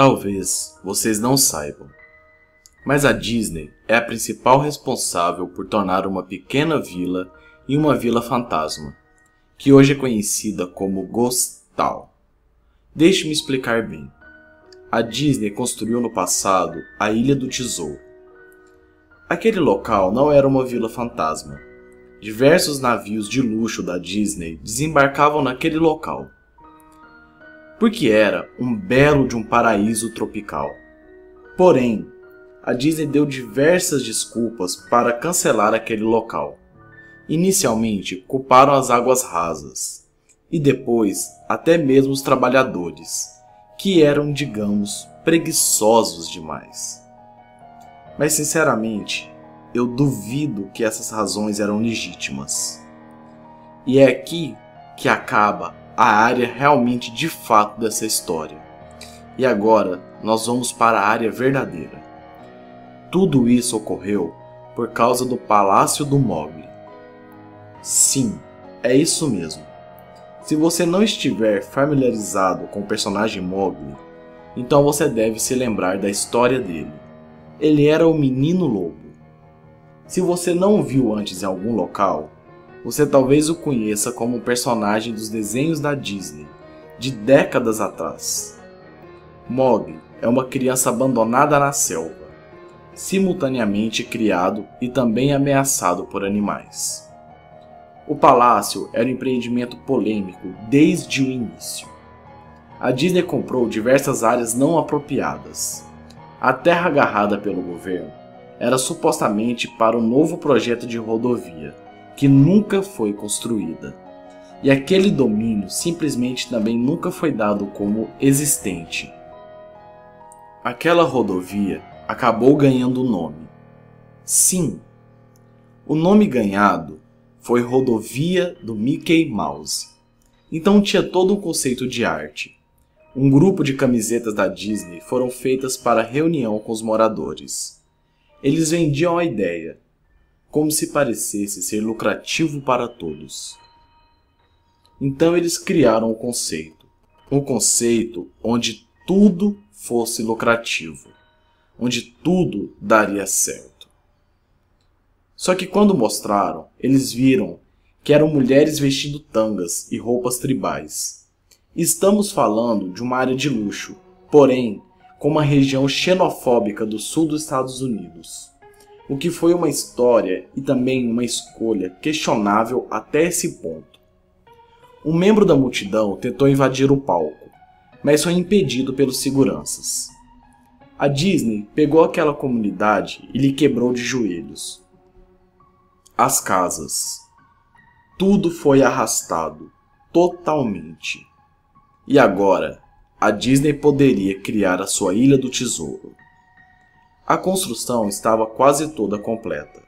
Talvez vocês não saibam, mas a Disney é a principal responsável por tornar uma pequena vila em uma vila fantasma, que hoje é conhecida como Ghost Town. Deixe-me explicar bem. A Disney construiu no passado a Ilha do Tesouro. Aquele local não era uma vila fantasma. Diversos navios de luxo da Disney desembarcavam naquele local, porque era um belo de um paraíso tropical. Porém, a Disney deu diversas desculpas para cancelar aquele local. Inicialmente, culparam as águas rasas, e depois até mesmo os trabalhadores, que eram, digamos, preguiçosos demais. Mas sinceramente, eu duvido que essas razões eram legítimas. E é aqui que acaba a área realmente de fato dessa história. E agora nós vamos para a área verdadeira. Tudo isso ocorreu por causa do Palácio do Mowgli. Sim, é isso mesmo. Se você não estiver familiarizado com o personagem Mowgli, então você deve se lembrar da história dele. Ele era o Menino Lobo. Se você não o viu antes em algum local, você talvez o conheça como um personagem dos desenhos da Disney, de décadas atrás. Mowgli é uma criança abandonada na selva, simultaneamente criado e também ameaçado por animais. O palácio era um empreendimento polêmico desde o início. A Disney comprou diversas áreas não apropriadas. A terra agarrada pelo governo era supostamente para um novo projeto de rodovia, que nunca foi construída. E aquele domínio simplesmente também nunca foi dado como existente. Aquela rodovia acabou ganhando o nome. Sim, o nome ganhado foi Rodovia do Mickey Mouse. Então tinha todo um conceito de arte. Um grupo de camisetas da Disney foram feitas para reunião com os moradores. Eles vendiam a ideia, como se parecesse ser lucrativo para todos. Então eles criaram um conceito onde tudo fosse lucrativo, onde tudo daria certo. Só que quando mostraram, eles viram que eram mulheres vestindo tangas e roupas tribais. Estamos falando de uma área de luxo, porém com uma região xenofóbica do sul dos Estados Unidos. O que foi uma história e também uma escolha questionável até esse ponto. Um membro da multidão tentou invadir o palco, mas foi impedido pelos seguranças. A Disney pegou aquela comunidade e lhe quebrou de joelhos. As casas. Tudo foi arrastado, totalmente. E agora, a Disney poderia criar a sua Ilha do Tesouro. A construção estava quase toda completa.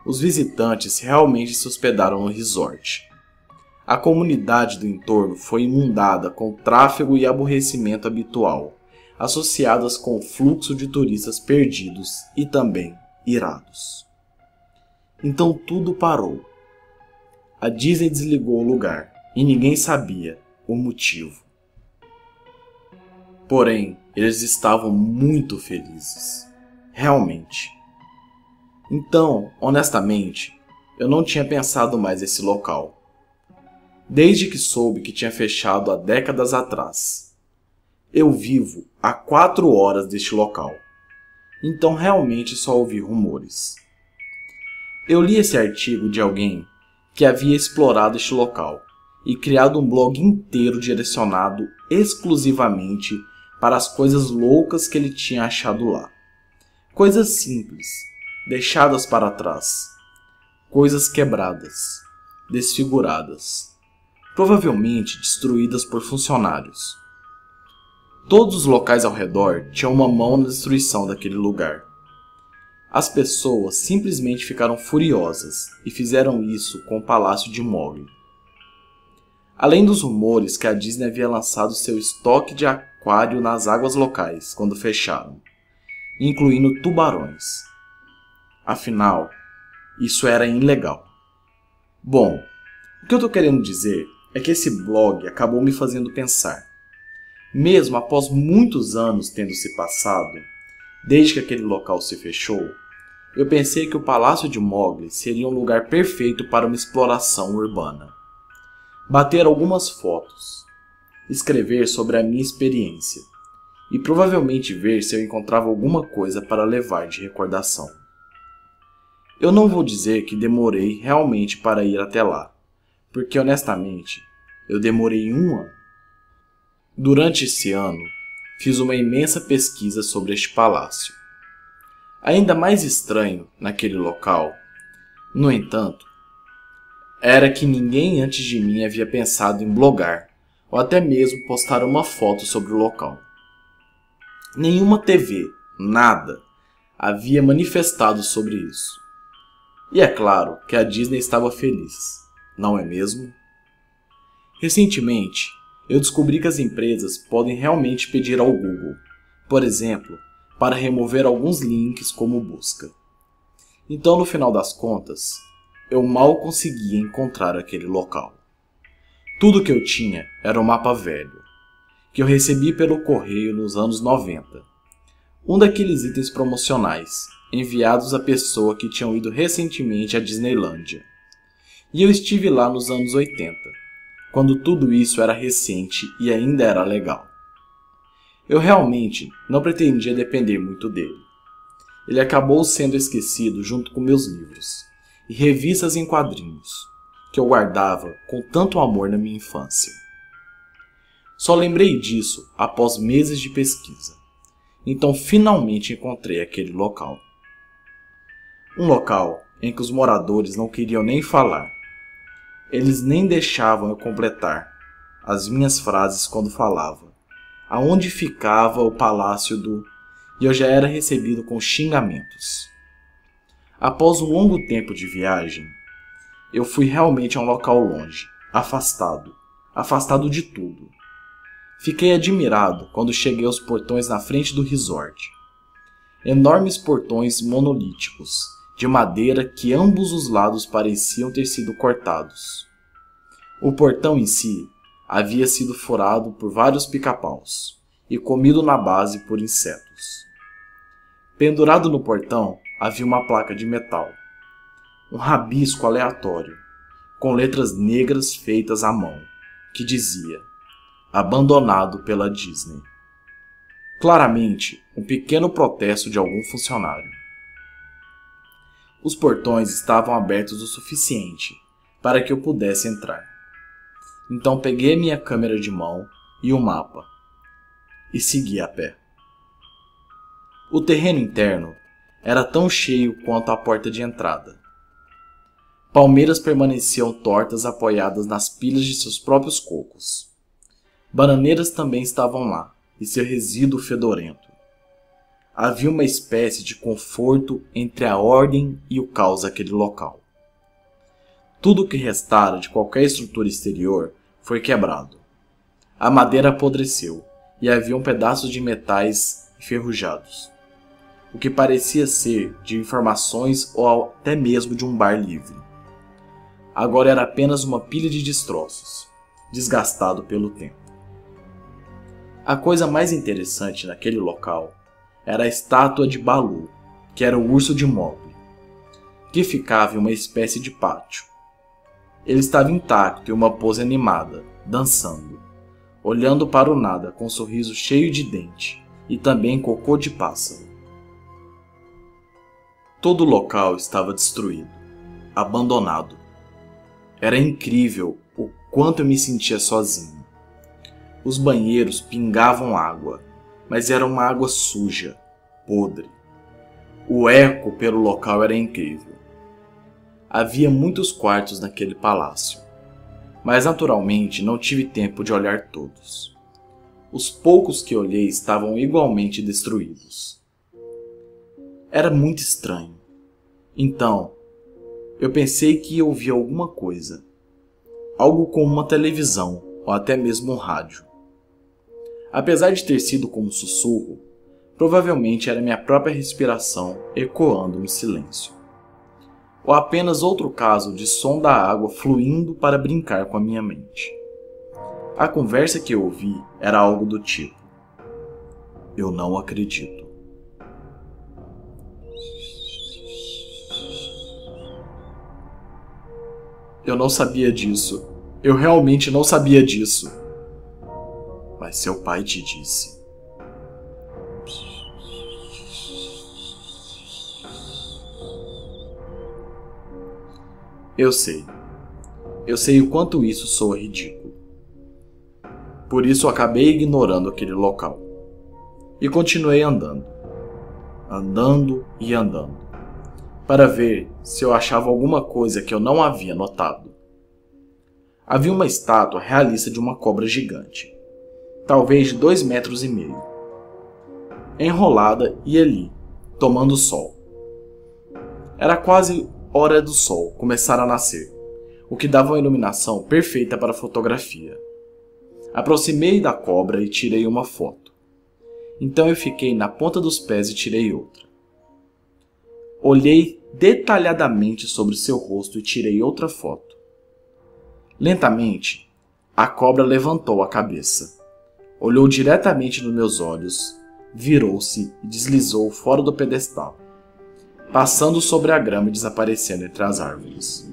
Os visitantes realmente se hospedaram no resort. A comunidade do entorno foi inundada com o tráfego e aborrecimento habitual, associadas com o fluxo de turistas perdidos e também irados. Então tudo parou. A Disney desligou o lugar e ninguém sabia o motivo. Porém, eles estavam muito felizes. Realmente. Então, honestamente, eu não tinha pensado mais nesse local. Desde que soube que tinha fechado há décadas atrás. Eu vivo a 4 horas deste local. Então realmente só ouvi rumores. Eu li esse artigo de alguém que havia explorado este local e criado um blog inteiro direcionado exclusivamente para as coisas loucas que ele tinha achado lá. Coisas simples, deixadas para trás. Coisas quebradas, desfiguradas, provavelmente destruídas por funcionários. Todos os locais ao redor tinham uma mão na destruição daquele lugar. As pessoas simplesmente ficaram furiosas e fizeram isso com o Palácio de Mowgli. Além dos rumores que a Disney havia lançado seu estoque de aquário nas águas locais quando fecharam, incluindo tubarões. Afinal, isso era ilegal. Bom, o que eu estou querendo dizer é que esse blog acabou me fazendo pensar. Mesmo após muitos anos tendo se passado, desde que aquele local se fechou, eu pensei que o Palácio de Mowgli seria um lugar perfeito para uma exploração urbana. Bater algumas fotos, escrever sobre a minha experiência e provavelmente ver se eu encontrava alguma coisa para levar de recordação. Eu não vou dizer que demorei realmente para ir até lá, porque honestamente, eu demorei 1 ano. Durante esse ano, fiz uma imensa pesquisa sobre este palácio. Ainda mais estranho naquele local, no entanto, era que ninguém antes de mim havia pensado em blogar ou até mesmo postar uma foto sobre o local. Nenhuma TV, nada, havia manifestado sobre isso. E é claro que a Disney estava feliz, não é mesmo? Recentemente, eu descobri que as empresas podem realmente pedir ao Google, por exemplo, para remover alguns links como busca. Então, no final das contas, eu mal conseguia encontrar aquele local. Tudo que eu tinha era um mapa velho, que eu recebi pelo correio nos anos 90. Um daqueles itens promocionais, enviados a pessoa que tinham ido recentemente à Disneylândia. E eu estive lá nos anos 80, quando tudo isso era recente e ainda era legal. Eu realmente não pretendia depender muito dele. Ele acabou sendo esquecido junto com meus livros e revistas em quadrinhos, que eu guardava com tanto amor na minha infância. Só lembrei disso após meses de pesquisa. Então finalmente encontrei aquele local. Um local em que os moradores não queriam nem falar. Eles nem deixavam eu completar as minhas frases quando falava. Aonde ficava o palácio do... E eu já era recebido com xingamentos. Após um longo tempo de viagem, eu fui realmente a um local longe, afastado de tudo. Fiquei admirado quando cheguei aos portões na frente do resort. Enormes portões monolíticos, de madeira que ambos os lados pareciam ter sido cortados. O portão em si havia sido furado por vários pica-paus e comido na base por insetos. Pendurado no portão havia uma placa de metal, um rabisco aleatório, com letras negras feitas à mão, que dizia: abandonado pela Disney. Claramente, um pequeno protesto de algum funcionário. Os portões estavam abertos o suficiente para que eu pudesse entrar. Então peguei minha câmera de mão e o mapa e segui a pé. O terreno interno era tão cheio quanto a porta de entrada. Palmeiras permaneciam tortas apoiadas nas pilhas de seus próprios cocos. Bananeiras também estavam lá, e seu resíduo fedorento. Havia uma espécie de conforto entre a ordem e o caos daquele local. Tudo o que restara de qualquer estrutura exterior foi quebrado. A madeira apodreceu, e havia pedaços de metais enferrujados, o que parecia ser de informações ou até mesmo de um bar livre. Agora era apenas uma pilha de destroços, desgastado pelo tempo. A coisa mais interessante naquele local era a estátua de Baloo, que era o urso de Mowgli, que ficava em uma espécie de pátio. Ele estava intacto em uma pose animada, dançando, olhando para o nada com um sorriso cheio de dente e também cocô de pássaro. Todo o local estava destruído, abandonado. Era incrível o quanto eu me sentia sozinho. Os banheiros pingavam água, mas era uma água suja, podre. O eco pelo local era incrível. Havia muitos quartos naquele palácio, mas naturalmente não tive tempo de olhar todos. Os poucos que olhei estavam igualmente destruídos. Era muito estranho. Então, eu pensei que ia ouvir alguma coisa. Algo como uma televisão ou até mesmo um rádio. Apesar de ter sido como um sussurro, provavelmente era minha própria respiração ecoando no silêncio. Ou apenas outro caso de som da água fluindo para brincar com a minha mente. A conversa que eu ouvi era algo do tipo: eu não acredito. Eu não sabia disso. Eu realmente não sabia disso. Mas seu pai te disse. Eu sei. Eu sei o quanto isso soa ridículo. Por isso acabei ignorando aquele local. E continuei andando. Andando e andando. Para ver se eu achava alguma coisa que eu não havia notado. Havia uma estátua realista de uma cobra gigante, talvez de 2,5 metros, enrolada e ali, tomando sol. Era quase hora do sol começar a nascer, o que dava uma iluminação perfeita para a fotografia. Aproximei da cobra e tirei uma foto. Então eu fiquei na ponta dos pés e tirei outra. Olhei detalhadamente sobre seu rosto e tirei outra foto. Lentamente, a cobra levantou a cabeça, olhou diretamente nos meus olhos, virou-se e deslizou fora do pedestal, passando sobre a grama e desaparecendo entre as árvores.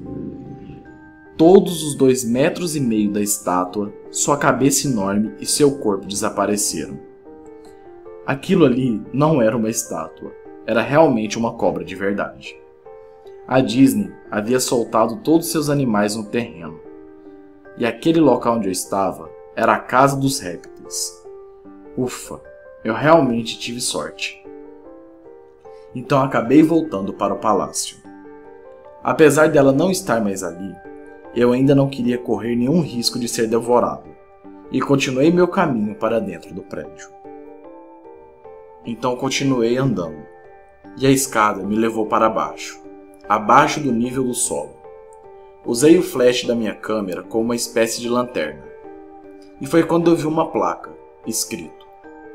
Todos os 2,5 metros da estátua, sua cabeça enorme e seu corpo desapareceram. Aquilo ali não era uma estátua, era realmente uma cobra de verdade. A Disney havia soltado todos seus animais no terreno, e aquele local onde eu estava era a casa dos répteis. Ufa, eu realmente tive sorte. Então acabei voltando para o palácio. Apesar dela não estar mais ali, eu ainda não queria correr nenhum risco de ser devorado, e continuei meu caminho para dentro do prédio. Então continuei andando, e a escada me levou para baixo, abaixo do nível do solo. Usei o flash da minha câmera como uma espécie de lanterna, e foi quando eu vi uma placa, escrito: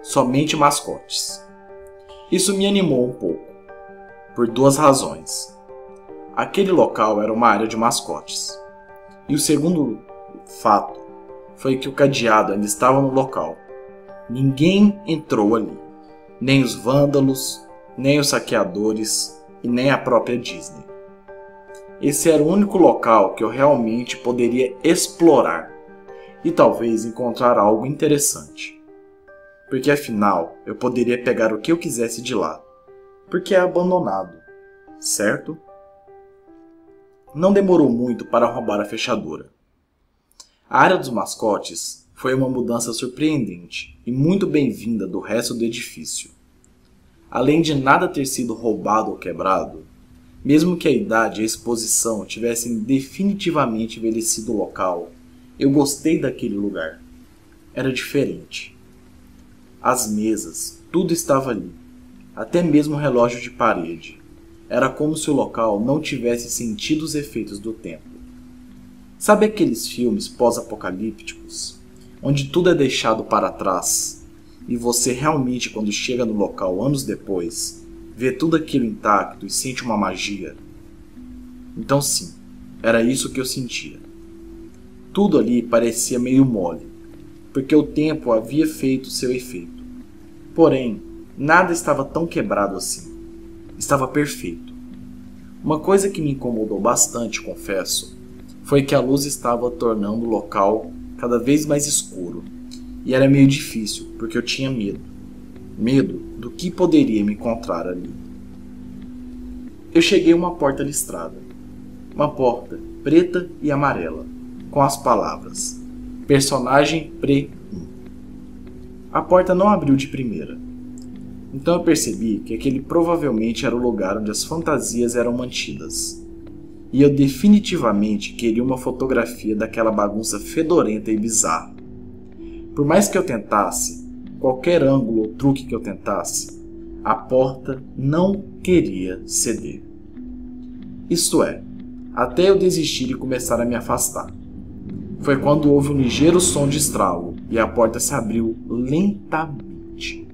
somente mascotes. Isso me animou um pouco, por 2 razões. Aquele local era uma área de mascotes, e o segundo fato foi que o cadeado ainda estava no local. Ninguém entrou ali, nem os vândalos, nem os saqueadores e nem a própria Disney. Esse era o único local que eu realmente poderia explorar e talvez encontrar algo interessante. Porque afinal eu poderia pegar o que eu quisesse de lá, porque é abandonado, certo? Não demorou muito para roubar a fechadura. A área dos mascotes foi uma mudança surpreendente e muito bem-vinda do resto do edifício. Além de nada ter sido roubado ou quebrado, mesmo que a idade e a exposição tivessem definitivamente envelhecido o local, eu gostei daquele lugar. Era diferente. As mesas, tudo estava ali, até mesmo o relógio de parede. Era como se o local não tivesse sentido os efeitos do tempo. Sabe aqueles filmes pós-apocalípticos, onde tudo é deixado para trás, e você realmente, quando chega no local anos depois, vê tudo aquilo intacto e sente uma magia? Então sim, era isso que eu sentia. Tudo ali parecia meio mole, porque o tempo havia feito seu efeito. Porém, nada estava tão quebrado assim. Estava perfeito. Uma coisa que me incomodou bastante, confesso, foi que a luz estava tornando o local cada vez mais escuro. E era meio difícil, porque eu tinha medo. Medo do que poderia me encontrar ali. Eu cheguei a uma porta listrada. Uma porta preta e amarela, com as palavras: Personagem Pre-1. A porta não abriu de primeira. Então eu percebi que aquele provavelmente era o lugar onde as fantasias eram mantidas. E eu definitivamente queria uma fotografia daquela bagunça fedorenta e bizarra. Por mais que eu tentasse, qualquer ângulo ou truque que eu tentasse, a porta não queria ceder. Isto é, até eu desistir e começar a me afastar. Foi quando houve um ligeiro som de estralo e a porta se abriu lentamente.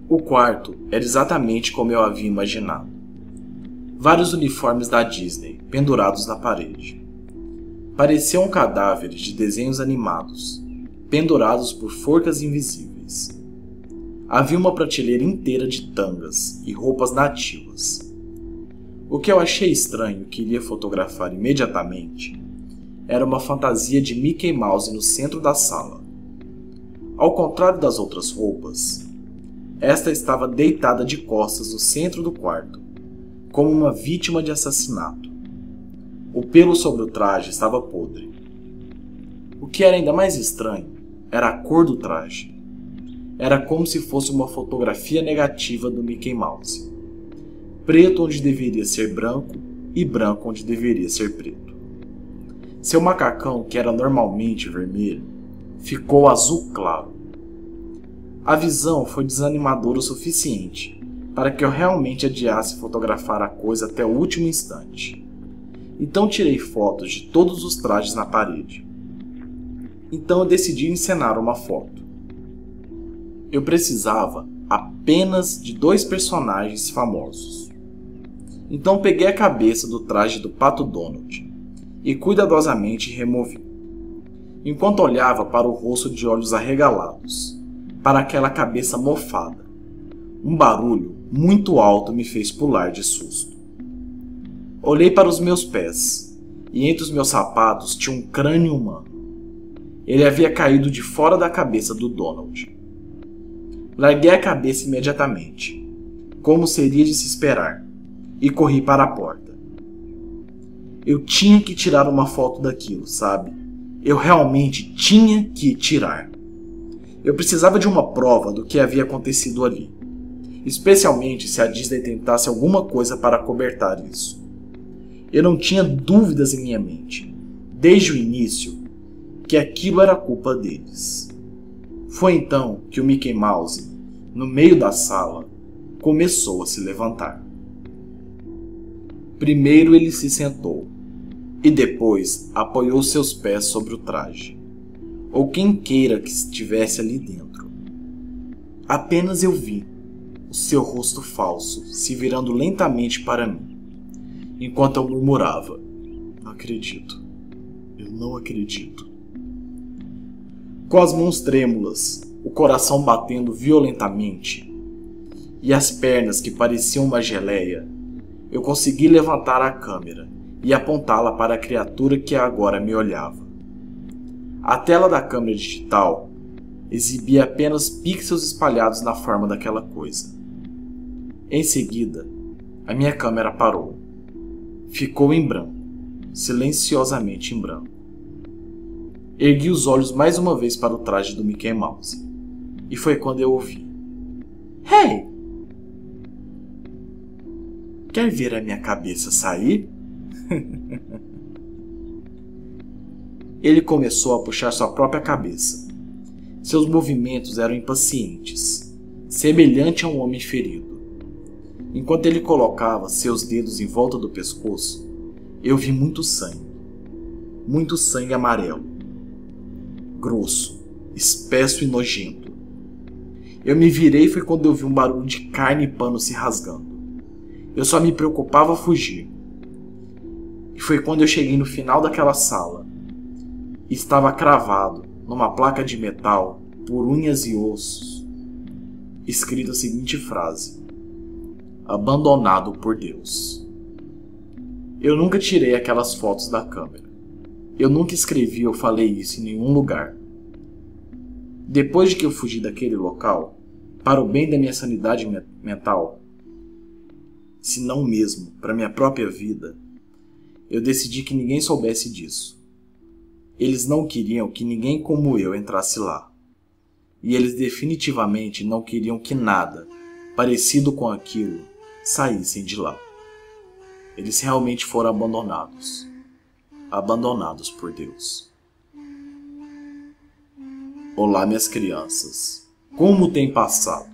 O quarto era exatamente como eu havia imaginado. Vários uniformes da Disney pendurados na parede. Pareciam cadáveres de desenhos animados, pendurados por forcas invisíveis. Havia uma prateleira inteira de tangas e roupas nativas. O que eu achei estranho e queria fotografar imediatamente era uma fantasia de Mickey Mouse no centro da sala. Ao contrário das outras roupas, esta estava deitada de costas no centro do quarto, como uma vítima de assassinato. O pelo sobre o traje estava podre. O que era ainda mais estranho era a cor do traje. Era como se fosse uma fotografia negativa do Mickey Mouse. Preto onde deveria ser branco e branco onde deveria ser preto. Seu macacão, que era normalmente vermelho, ficou azul claro. A visão foi desanimadora o suficiente para que eu realmente adiasse fotografar a coisa até o último instante. Então tirei fotos de todos os trajes na parede. Então eu decidi encenar uma foto. Eu precisava apenas de 2 personagens famosos. Então peguei a cabeça do traje do Pato Donald e cuidadosamente removi, enquanto olhava para o rosto de olhos arregalados, para aquela cabeça mofada. Um barulho muito alto me fez pular de susto. Olhei para os meus pés, e entre os meus sapatos tinha um crânio humano. Ele havia caído de fora da cabeça do Donald. Larguei a cabeça imediatamente, como seria de se esperar, e corri para a porta. Eu tinha que tirar uma foto daquilo, sabe? Eu realmente tinha que tirar. Eu precisava de uma prova do que havia acontecido ali, especialmente se a Disney tentasse alguma coisa para acobertar isso. Eu não tinha dúvidas em minha mente, desde o início, que aquilo era culpa deles. Foi então que o Mickey Mouse, no meio da sala, começou a se levantar. Primeiro ele se sentou, e depois apoiou seus pés sobre o traje, ou quem queira que estivesse ali dentro. Apenas eu vi o seu rosto falso se virando lentamente para mim, enquanto eu murmurava: "Não acredito, eu não acredito." Com as mãos trêmulas, o coração batendo violentamente e as pernas que pareciam uma geleia, eu consegui levantar a câmera e apontá-la para a criatura que agora me olhava. A tela da câmera digital exibia apenas pixels espalhados na forma daquela coisa. Em seguida, a minha câmera parou. Ficou em branco, silenciosamente em branco. Ergui os olhos mais uma vez para o traje do Mickey Mouse, e foi quando eu ouvi: "Hey! Quer ver a minha cabeça sair?" Ele começou a puxar sua própria cabeça. Seus movimentos eram impacientes, semelhante a um homem ferido. Enquanto ele colocava seus dedos em volta do pescoço, eu vi muito sangue amarelo, grosso, espesso e nojento. Eu me virei e foi quando eu vi um barulho de carne e pano se rasgando. Eu só me preocupava a fugir. E foi quando eu cheguei no final daquela sala. Estava cravado numa placa de metal, por unhas e ossos, escrita a seguinte frase: "Abandonado por Deus." Eu nunca tirei aquelas fotos da câmera. Eu nunca escrevi ou falei isso em nenhum lugar. Depois de que eu fugi daquele local, para o bem da minha sanidade mental, se não mesmo para minha própria vida, eu decidi que ninguém soubesse disso. Eles não queriam que ninguém como eu entrasse lá. E eles definitivamente não queriam que nada parecido com aquilo saíssem de lá. Eles realmente foram abandonados. Abandonados por Deus. Olá, minhas crianças. Como tem passado?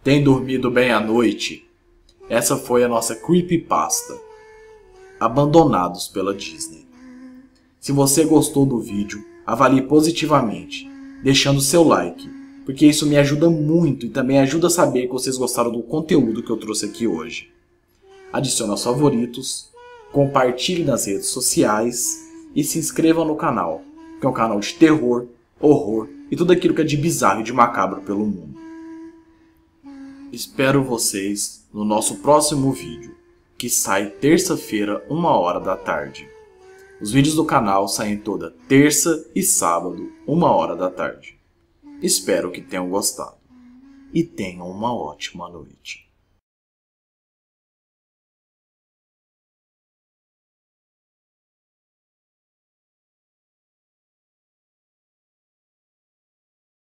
Tem dormido bem à noite? Essa foi a nossa creepypasta. Abandonados pela Disney. Se você gostou do vídeo, avalie positivamente, deixando seu like, porque isso me ajuda muito e também ajuda a saber que vocês gostaram do conteúdo que eu trouxe aqui hoje. Adicione aos favoritos, compartilhe nas redes sociais e se inscreva no canal, que é um canal de terror, horror e tudo aquilo que é de bizarro e de macabro pelo mundo. Espero vocês no nosso próximo vídeo, que sai terça-feira, 1h da tarde. Os vídeos do canal saem toda terça e sábado, 1h da tarde. Espero que tenham gostado e tenham uma ótima noite.